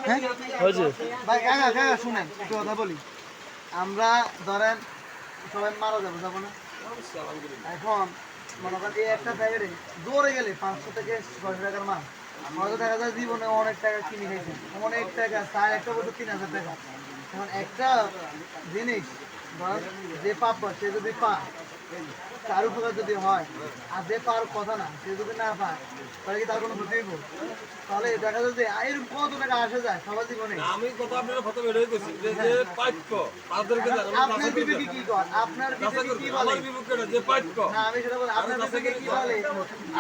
হ্যাঁ ভাই কাকা কাকা শুনেন একটু কথা বলি। আমরা ধরেন সবাই মারা যাবো যাবো না? এখন মনে করেন এই একটা প্যাকেটে দৌড়ে গেলে 500 থেকে 600 টাকার মাল হয়তো দেখা যায় জীবনে অনেক টাকা কিনে খাইছেন, অনেক টাকা তার একটা বছর 3000 টাকা। এখন একটা জিনিস ধর যে পাপ সে যদি পায় তার উপকার যদি হয় আর যে পাওয়ার কথা না সে যদি না পায় তাহলে কি তার কোনো ক্ষতি হইব? তাহলে দেখা যায় যে এরকম কত টাকা আসে যায় সবার জীবনে। আমি কথা আপনার কথা বেরোয় করছি যে পাইক্য তাদেরকে আপনার বিবেকে কি কর? আপনার বিবেকে কি বলে? আমার বিবেকে যে পাইক্য না আমি সেটা বলি, আপনার বিবেকে কি বলে?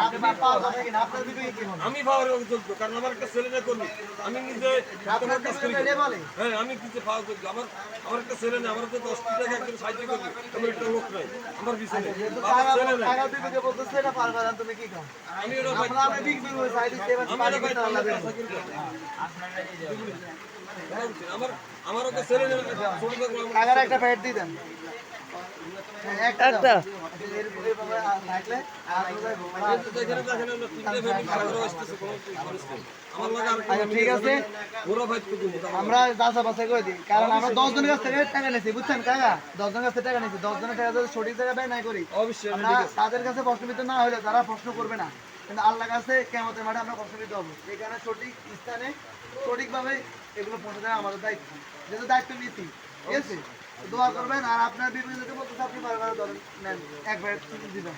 আপনি পাওয়ার কথা কিনা আপনার বিবেকে কি বলে? আমি পাওয়ার যোগ্য, কারণ আমার একটা ছেলে কর্মী, আমি নিজে আপনার কাজ করি। বিবেকে এটা বলে? হ্যাঁ আমি কিছু পাওয়ার যোগ্য, আমার আমার একটা ছেলে নেই, আমার তো 10 টাকা একজন সাহায্য করবে, আমার একটা লোক নাই আমার পিছনে, যেহেতু আমার ছেলে নেই। টাকা বিবেকে বলতেছে এটা পারবে না, তুমি কি কর? আমি ওরা আমরা আমরা বিক্রি করে সাইড দিতে এবার পারি করতে পারবে না। আমার আমার একটা ছেলে নেই, ছোট থাকলে টাকার একটা প্যাকেট দিয়ে দেন। হ্যাঁ, একটা দাও। এরকম এভাবে থাকলে আর দেখেন আমরা তিনটে ফ্যামিলি ভাড়া করে আসতেছে কোনো খরচ নেই। আমার লাগে আর আচ্ছা ঠিক আছে, ওরা ভাই তো দিব আমরা যাচা বাছাই করে দিই, কারণ আমরা 10 জনের কাছ থেকে টাকা নিয়েছি বুঝছেন কাকা, 10 জনের কাছ থেকে টাকা নিয়েছি, 10 জনের টাকা যদি সঠিক জায়গায় ব্যয় না করি অবশ্যই আমরা তাদের কাছে প্রশ্নবিদ্ধ না হলে তারা প্রশ্ন করবে না, কিন্তু আল্লাহর কাছে কিয়ামতের মাঠে আমরা প্রশ্নবিদ্ধ হবো। এই কারণে সঠিক স্থানে সঠিকভাবে এগুলো পৌঁছে দেওয়া আমাদের দায়িত্ব, যেহেতু দায়িত্ব নিচ্ছি, ঠিক আছে? দোয়া করবেন আর আপনার বিবেক যদি বলতেছে আপনি বারবার ধরেন নেন একবার দিবেন।